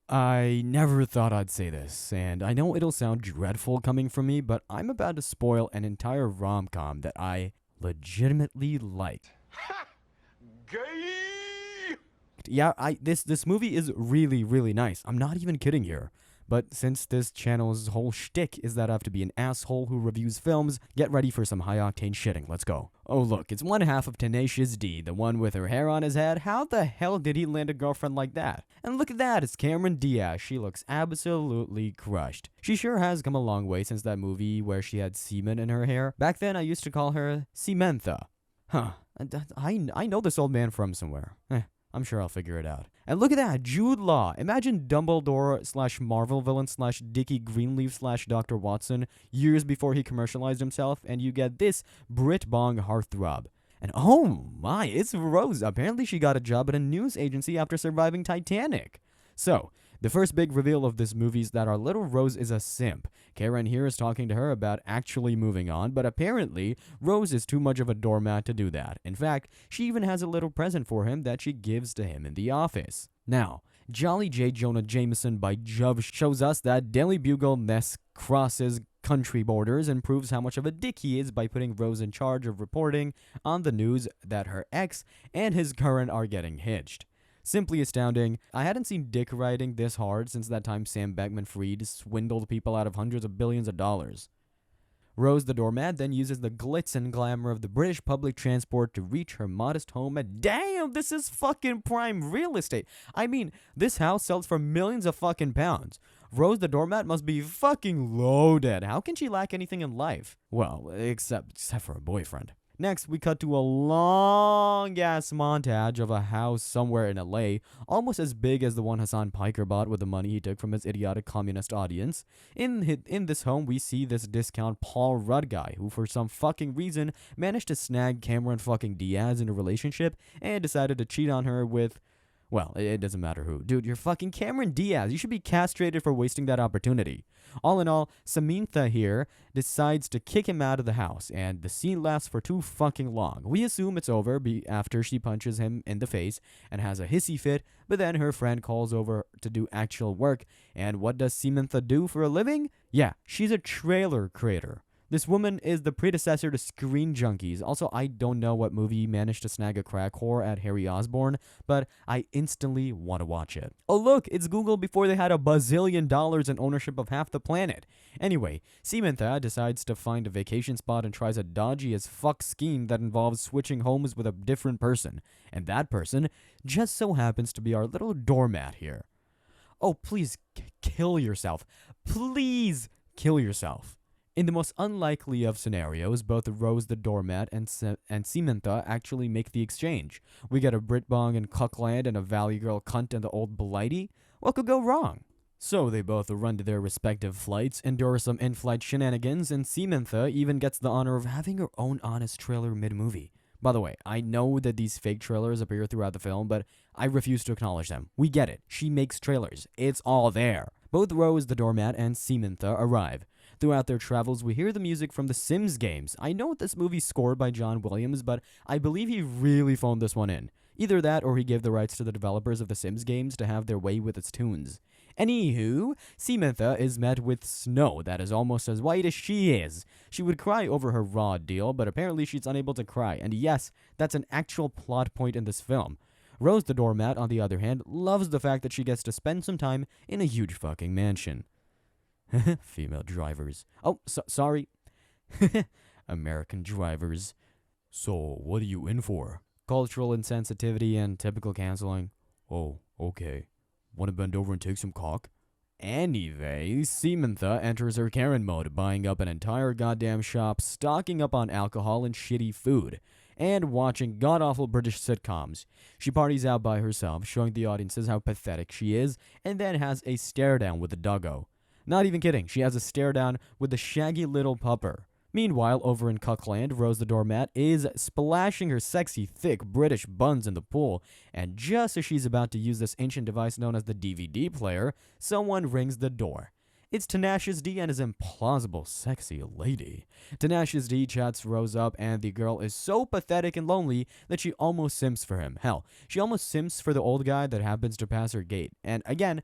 I never thought I'd say this, and I know it'll sound dreadful coming from me, but I'm about to spoil an entire rom-com that I legitimately like. Gay! Yeah, this movie is really nice. I'm not even kidding here. But since this channel's whole shtick is that I have to be an asshole who reviews films, get ready for some high-octane shitting. Let's go. Oh look, it's one half of Tenacious D, the one with her hair on his head. How the hell did he land a girlfriend like that? And look at that, it's Cameron Diaz. She looks absolutely crushed. She sure has come a long way since that movie where she had semen in her hair. Back then, I used to call her Cementa. Huh. I know this old man from somewhere. I'm sure I'll figure it out. And look at that, Jude Law. Imagine Dumbledore slash Marvel villain slash Dickie Greenleaf slash Dr. Watson years before he commercialized himself, and you get this Brit Bong heartthrob. And oh my, it's Rose. Apparently she got a job at a news agency after surviving Titanic. So, the first big reveal of this movie is that our little Rose is a simp. Karen here is talking to her about actually moving on, but apparently, Rose is too much of a doormat to do that. In fact, she even has a little present for him that she gives to him in the office. Now, Jolly J. Jonah Jameson by Jove shows us that Daily Bugle-ness crosses country borders and proves how much of a dick he is by putting Rose in charge of reporting on the news that her ex and his current are getting hitched. Simply astounding. I hadn't seen dick riding this hard since that time Sam Bankman-Fried swindled people out of hundreds of billions of dollars. Rose the doormat then uses the glitz and glamour of the British public transport to reach her modest home at damn, this is fucking prime real estate. I mean, this house sells for millions of fucking pounds. Rose the doormat must be fucking loaded. How can she lack anything in life? Well, except for a boyfriend. Next, we cut to a long-ass montage of a house somewhere in LA, almost as big as the one Hassan Piker bought with the money he took from his idiotic communist audience. In this home, we see this discount Paul Rudd guy, who for some fucking reason managed to snag Cameron fucking Diaz in a relationship and decided to cheat on her with... Well, it doesn't matter who. Dude, you're fucking Cameron Diaz. You should be castrated for wasting that opportunity. All in all, Samantha here decides to kick him out of the house, and the scene lasts for too fucking long. We assume it's over after she punches him in the face and has a hissy fit, but then her friend calls over to do actual work, and what does Samantha do for a living? Yeah, she's a trailer creator. This woman is the predecessor to Screen Junkies. Also, I don't know what movie managed to snag a crack whore at Harry Osborn, but I instantly want to watch it. Oh look, it's Google before they had $1 bazillion in ownership of half the planet. Anyway, Samantha decides to find a vacation spot and tries a dodgy as fuck scheme that involves switching homes with a different person. And that person just so happens to be our little doormat here. Oh, please kill yourself. Please kill yourself. In the most unlikely of scenarios, both Rose the doormat and Samantha actually make the exchange. We get a Britbong and Cuckland and a Valley Girl cunt and the old Blighty. What could go wrong? So they both run to their respective flights, endure some in-flight shenanigans, and Samantha even gets the honor of having her own honest trailer mid-movie. By the way, I know that these fake trailers appear throughout the film, but I refuse to acknowledge them. We get it. She makes trailers. It's all there. Both Rose the doormat and Samantha arrive. Throughout their travels, we hear the music from the Sims games. I know this movie's scored by John Williams, but I believe he really phoned this one in. Either that or he gave the rights to the developers of the Sims games to have their way with its tunes. Anywho, Samantha is met with snow that is almost as white as she is. She would cry over her raw deal, but apparently she's unable to cry. And yes, that's an actual plot point in this film. Rose the doormat, on the other hand, loves the fact that she gets to spend some time in a huge fucking mansion. Female drivers. Oh, sorry. American drivers. So, what are you in for? Cultural insensitivity and typical canceling. Oh, okay. Want to bend over and take some cock? Anyway, Samantha enters her Karen mode, buying up an entire goddamn shop, stocking up on alcohol and shitty food, and watching god-awful British sitcoms. She parties out by herself, showing the audiences how pathetic she is, and then has a stare-down with the doggo. Not even kidding, she has a stare-down with the shaggy little pupper. Meanwhile, over in Cuckland, Rose the doormat is splashing her sexy, thick British buns in the pool, and just as she's about to use this ancient device known as the DVD player, someone rings the door. It's Tenacious D and his implausible sexy lady. Tenacious D chats Rose up, and the girl is so pathetic and lonely that she almost simps for him. Hell, she almost simps for the old guy that happens to pass her gate. And again,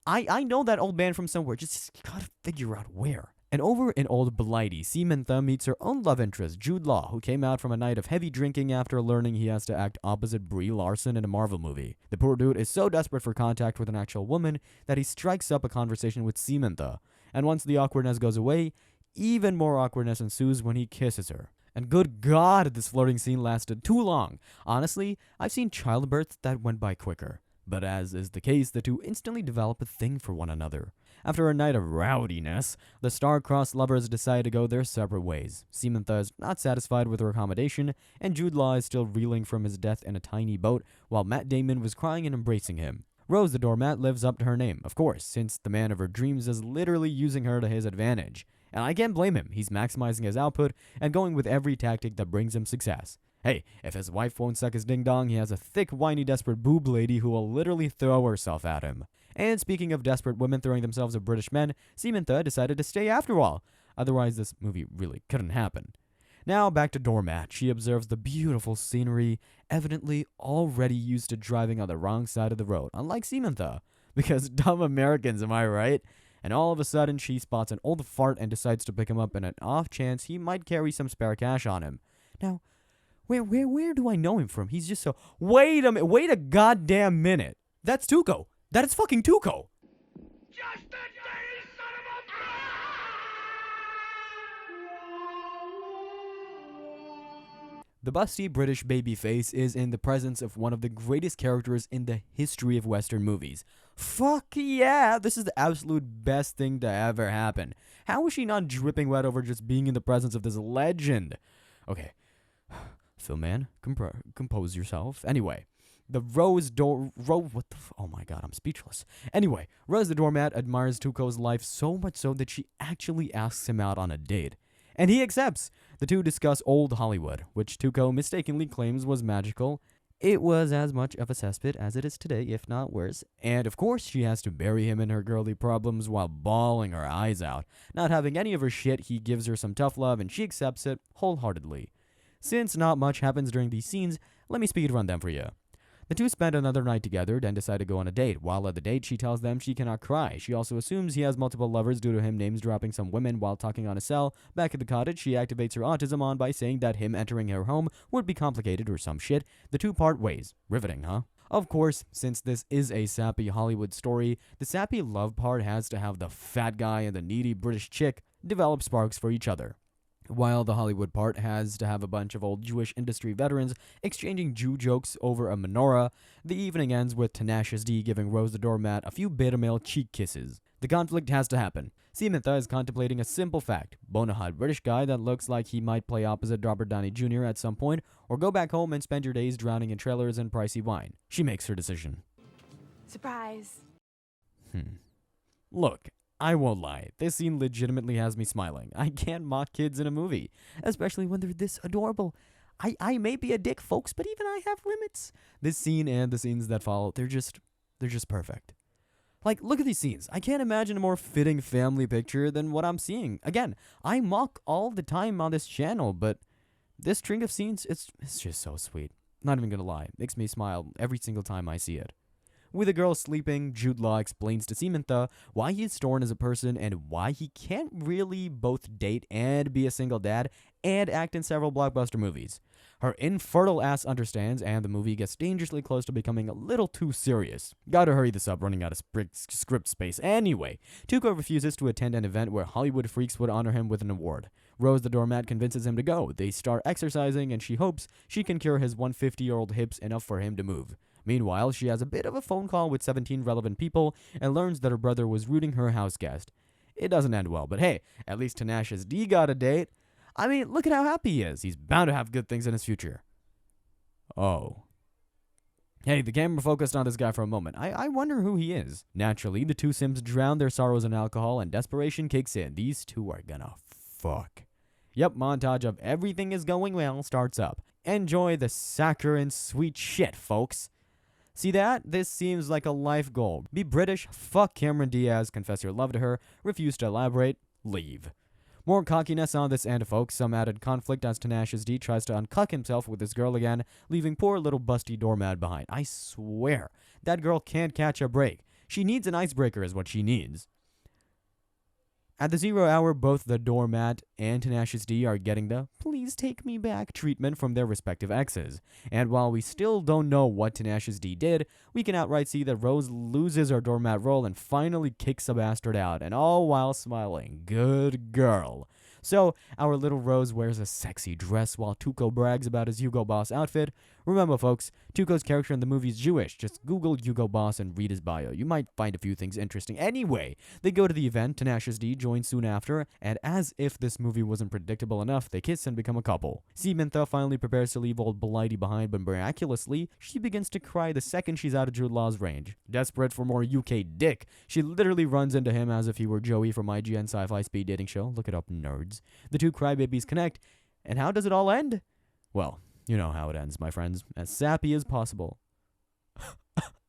I know that old man from somewhere, just gotta figure out where. And over in Old Blighty, Samantha meets her own love interest, Jude Law, who came out from a night of heavy drinking after learning he has to act opposite Brie Larson in a Marvel movie. The poor dude is so desperate for contact with an actual woman that he strikes up a conversation with Samantha. And once the awkwardness goes away, even more awkwardness ensues when he kisses her. And good God, this flirting scene lasted too long. Honestly, I've seen childbirths that went by quicker. But as is the case, the two instantly develop a thing for one another. After a night of rowdiness, the star-crossed lovers decide to go their separate ways. Samantha is not satisfied with her accommodation, and Jude Law is still reeling from his death in a tiny boat, while Matt Damon was crying and embracing him. Rose the doormat lives up to her name, of course, since the man of her dreams is literally using her to his advantage. And I can't blame him. He's maximizing his output and going with every tactic that brings him success. Hey, if his wife won't suck his ding-dong, he has a thick, whiny, desperate boob lady who will literally throw herself at him. And speaking of desperate women throwing themselves at British men, Samantha decided to stay after all. Otherwise, this movie really couldn't happen. Now, back to Doormat. She observes the beautiful scenery, evidently already used to driving on the wrong side of the road, unlike Samantha. Because dumb Americans, am I right? And all of a sudden, she spots an old fart and decides to pick him up in an off chance he might carry some spare cash on him. Now, where do I know him from? He's just so... Wait a goddamn minute. That's Tuco. That is fucking Tuco. Just a day, son of a... The busty British babyface is in the presence of one of the greatest characters in the history of Western movies. Fuck yeah, this is the absolute best thing to ever happen. How is she not dripping wet over just being in the presence of this legend? Okay. Filman, compose yourself. Anyway, oh my god, I'm speechless. Anyway, Rose the doormat admires Tuco's life so much so that she actually asks him out on a date. And he accepts. The two discuss old Hollywood, which Tuco mistakenly claims was magical. It was as much of a cesspit as it is today, if not worse. And of course, she has to bury him in her girly problems while bawling her eyes out. Not having any of her shit, he gives her some tough love and she accepts it wholeheartedly. Since not much happens during these scenes, let me speedrun them for you. The two spend another night together, then decide to go on a date. While at the date, she tells them she cannot cry. She also assumes he has multiple lovers due to him names-dropping some women while talking on a cell. Back at the cottage, she activates her autism on by saying that him entering her home would be complicated or some shit. The two part ways. Riveting, huh? Of course, since this is a sappy Hollywood story, the sappy love part has to have the fat guy and the needy British chick develop sparks for each other, while the Hollywood part has to have a bunch of old Jewish industry veterans exchanging Jew jokes over a menorah. The evening ends with Tenacious D giving Rose the doormat a few beta male cheek kisses. The conflict has to happen. Samantha is contemplating a simple fact: bona fide British guy that looks like he might play opposite Robert Downey Jr. at some point, or go back home and spend your days drowning in trailers and pricey wine. She makes her decision. Surprise. Look, I won't lie, this scene legitimately has me smiling. I can't mock kids in a movie, especially when they're this adorable. I may be a dick, folks, but even I have limits. This scene and the scenes that follow, they're just perfect. Like, look at these scenes. I can't imagine a more fitting family picture than what I'm seeing. Again, I mock all the time on this channel, but this string of scenes, it's just so sweet. Not even gonna lie, makes me smile every single time I see it. With the girl sleeping, Jude Law explains to Samantha why he is torn as a person and why he can't really both date and be a single dad and act in several blockbuster movies. Her infertile ass understands, and the movie gets dangerously close to becoming a little too serious. Gotta hurry this up, running out of script space. Anyway, Tuco refuses to attend an event where Hollywood freaks would honor him with an award. Rose the doormat convinces him to go. They start exercising, and she hopes she can cure his 150-year-old hips enough for him to move. Meanwhile, she has a bit of a phone call with 17 relevant people and learns that her brother was rooting her house guest. It doesn't end well, but hey, at least Tenacious D got a date. I mean, look at how happy he is. He's bound to have good things in his future. Oh. Hey, the camera focused on this guy for a moment. I wonder who he is. Naturally, the two Sims drown their sorrows in alcohol and desperation kicks in. These two are gonna fuck. Yep, montage of everything is going well starts up. Enjoy the saccharine sweet shit, folks. See that? This seems like a life goal. Be British, fuck Cameron Diaz, confess your love to her, refuse to elaborate, leave. More cockiness on this end, folks. Some added conflict as Tenacious D tries to uncuck himself with this girl again, leaving poor little busty doormat behind. I swear, that girl can't catch a break. She needs an icebreaker is what she needs. At the 0 hour, both the doormat and Tenacious D are getting the "please take me back" treatment from their respective exes. And while we still don't know what Tenacious D did, we can outright see that Rose loses her doormat role and finally kicks a bastard out, and all while smiling. Good girl. So, our little Rose wears a sexy dress while Tuco brags about his Hugo Boss outfit. Remember, folks, Tuco's character in the movie is Jewish. Just Google Hugo Boss and read his bio. You might find a few things interesting. Anyway, they go to the event, Tenacious D joins soon after, and as if this movie wasn't predictable enough, they kiss and become a couple. Samantha finally prepares to leave old Blighty behind, but miraculously, she begins to cry the second she's out of Jude Law's range. Desperate for more UK dick, she literally runs into him as if he were Joey from IGN Sci-Fi Speed Dating Show. Look it up, nerds. The two crybabies connect, and how does it all end? Well, you know how it ends, my friends. As sappy as possible.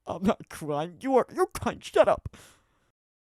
I'm not crying. You're crying. Shut up.